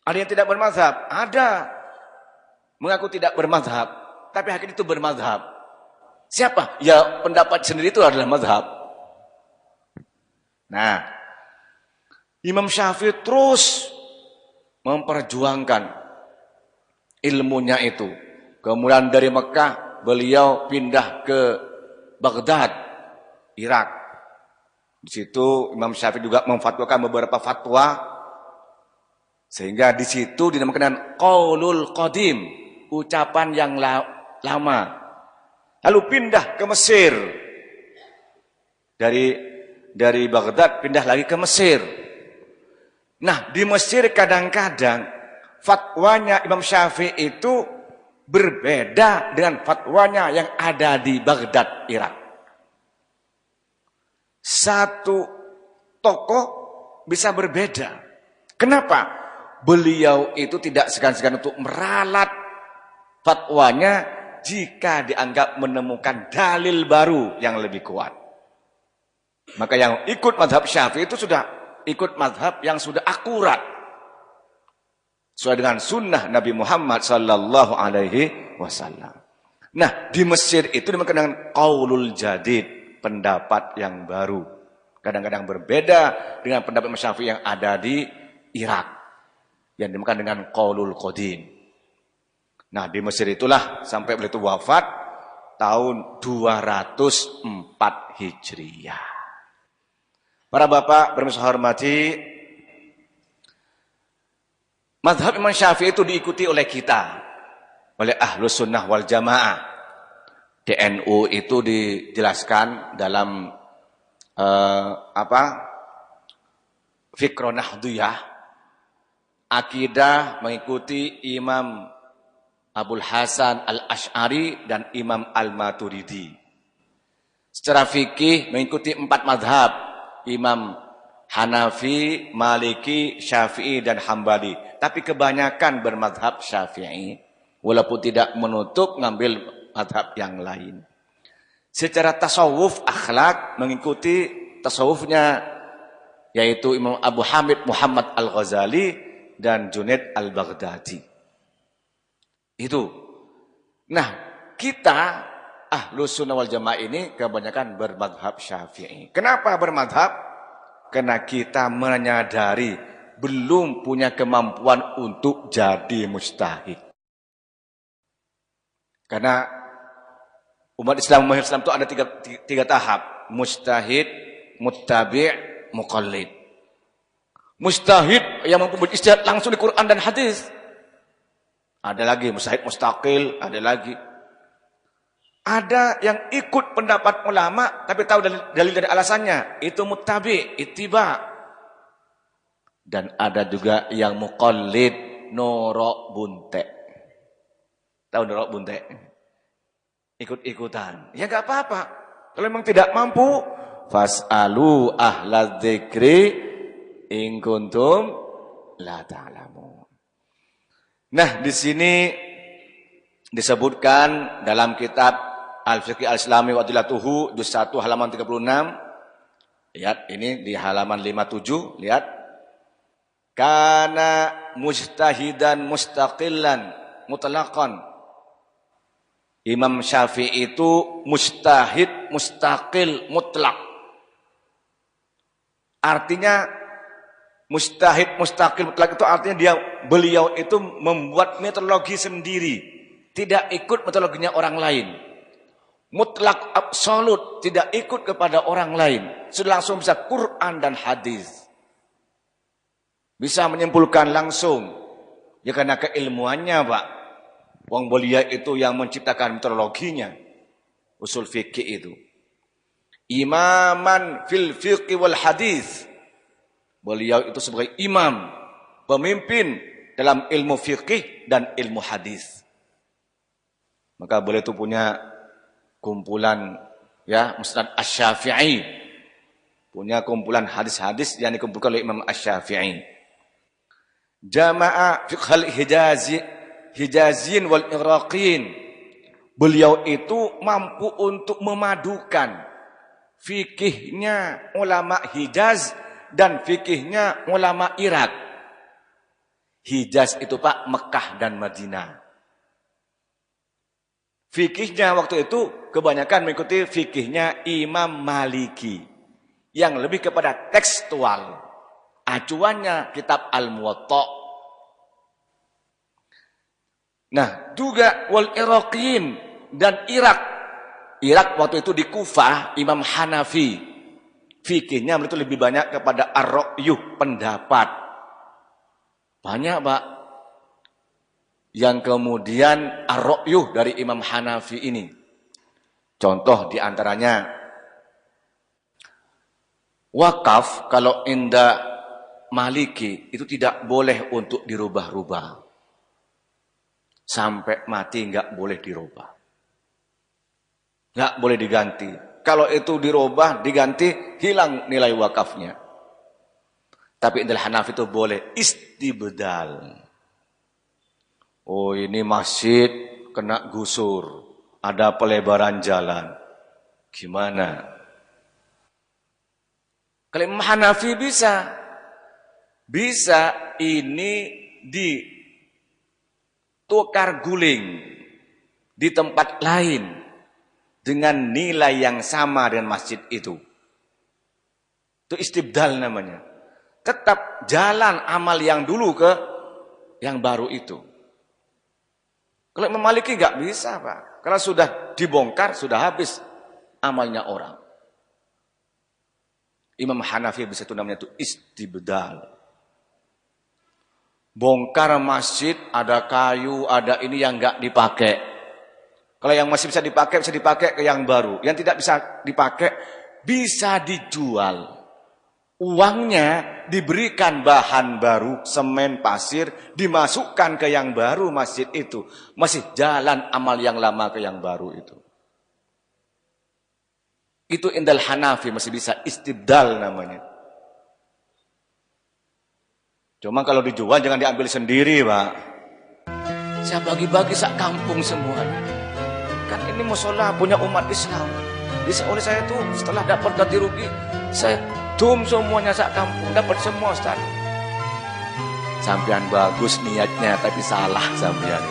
Ada yang tidak bermazhab? Ada. Mengaku tidak bermazhab, tapi hakikatnya itu bermazhab. Siapa? Ya pendapat sendiri itu adalah mazhab. Nah, Imam Syafi'i terus memperjuangkan ilmunya itu. Kemudian dari Mekah beliau pindah ke Baghdad, Irak. Di situ Imam Syafi'i juga memfatwakan beberapa fatwa, sehingga di situ dinamakan dengan qaulul qadim, ucapan yang lama. Lalu pindah ke Mesir. Dari Baghdad pindah lagi ke Mesir. Nah, di Mesir kadang-kadang fatwanya Imam Syafi'i itu berbeda dengan fatwanya yang ada di Baghdad, Irak. Satu tokoh bisa berbeda. Kenapa? Beliau itu tidak segan-segan untuk meralat fatwanya jika dianggap menemukan dalil baru yang lebih kuat. Maka yang ikut mazhab Syafi'i itu sudah ikut mazhab yang sudah akurat, sesuai dengan sunnah Nabi Muhammad sallallahu alaihi wasallam. Nah, di Mesir itu dinamakan dengan qaulul jadid, pendapat yang baru. Kadang-kadang berbeda dengan pendapat Imam Syafi'i yang ada di Irak, yang dinamakan dengan qaulul qadim. Nah, di Mesir itulah sampai beliau itu wafat tahun 204 Hijriah. Para bapak bermisal hormati, mazhab Imam Syafi'i itu diikuti oleh kita, oleh Ahlus Sunnah wal Jamaah. Di NU itu dijelaskan dalam Fiqh Nahdiyah, akidah mengikuti Imam Abul Hasan Al-Asy'ari dan Imam Al-Maturidi. Secara fikih mengikuti 4 mazhab, Imam Hanafi, Maliki, Syafi'i, dan Hambali. Tapi kebanyakan bermazhab Syafi'i, walaupun tidak menutup ngambil mazhab yang lain. Secara tasawuf akhlak mengikuti tasawufnya, yaitu Imam Abu Hamid Muhammad Al-Ghazali dan Junaid Al-Baghdadi. Itu. Nah, kita Ahlus Sunnah wal Jamaah ini kebanyakan bermadhab Syafi'i. Kenapa bermadhab? Karena kita menyadari belum punya kemampuan untuk jadi mujtahid. Karena umat Islam itu ada tiga tahap: mujtahid, muttabi', muqallid. Mujtahid yang mampu berijtihad langsung di Quran dan hadis. Ada lagi mujtahid mustaqil, ada lagi. Ada yang ikut pendapat ulama tapi tahu dalil dari alasannya, itu muttabi', ittiba'. Dan ada juga yang muqallid, norok bunte. Tahu norok bunte? Ikut-ikutan. Ya enggak apa-apa. Kalau memang tidak mampu, fas'alu ahla dzikri in kuntum la ta'lamun. Nah, di sini disebutkan dalam kitab Al-Fiqh Al-Islami wa Adillatuhu juz 1 halaman 36. Lihat ini di halaman 57, lihat. Kana mujtahidan mustaqillan mutlaqan. Imam Syafi'i itu mujtahid mustaqil mutlak. Artinya mujtahid mustaqil mutlak itu artinya beliau itu membuat metodologi sendiri, tidak ikut metodologinya orang lain. Mutlak absolut, tidak ikut kepada orang lain. Sudah langsung bisa Quran dan hadis. Bisa menyimpulkan langsung. Ya karena keilmuannya, Pak. Wong beliau itu yang menciptakan metodologinya. Usul fikih itu. Imaman fil fiqh wal hadis. Beliau itu sebagai imam, pemimpin dalam ilmu fikih dan ilmu hadis. Maka beliau itu punya kumpulan ya Musnad Asy-Syafi'i, punya kumpulan hadis-hadis yang dikumpulkan oleh Imam Asy-Syafi'i. Jama'a fiqhal Hijazin wal Iraqin. Beliau itu mampu untuk memadukan fikihnya ulama Hijaz dan fikihnya ulama Irak. Hijaz itu Pak, Mekah dan Madinah. Fikihnya waktu itu kebanyakan mengikuti fikihnya Imam Maliki. Yang lebih kepada tekstual. Acuannya kitab Al-Muwatta. Nah, juga wal Iraqiyin dan Irak. Irak waktu itu di Kufah, Imam Hanafi. Fikihnya itu lebih banyak kepada ar-ra'yuh, pendapat. Banyak Pak. Yang kemudian ar-ra'yuh dari Imam Hanafi ini. Contoh diantaranya, wakaf kalau indah Maliki itu tidak boleh untuk dirubah-rubah. Sampai mati nggak boleh dirubah. Nggak boleh diganti. Kalau itu dirubah, diganti, hilang nilai wakafnya. Tapi indah Hanafi itu boleh istibdal. Oh ini masjid kena gusur, ada pelebaran jalan. Gimana? Kalau Imam Hanafi bisa ini ditukar guling di tempat lain dengan nilai yang sama dengan masjid itu. Itu istibdal namanya. Tetap jalan amal yang dulu ke yang baru itu. Kalau Imam Maliki nggak bisa Pak. Karena sudah dibongkar, sudah habis amalnya orang. Imam Hanafi bisa itu namanya itu istibdal. Bongkar masjid, ada kayu, ada ini yang nggak dipakai. Kalau yang masih bisa dipakai ke yang baru. Yang tidak bisa dipakai, bisa dijual. Uangnya diberikan bahan baru, semen, pasir, dimasukkan ke yang baru masjid itu. Masih jalan amal yang lama ke yang baru itu. Itu indal Hanafi masih bisa istibdal namanya. Cuma kalau dijual jangan diambil sendiri Pak. Saya bagi-bagi sak kampung semuanya. Kan ini musola punya umat Islam. Jadi oleh saya itu setelah dapat ganti rugi, saya semuanya sak kampung, dapat semua Ustaz. Sampean bagus niatnya tapi salah sampean.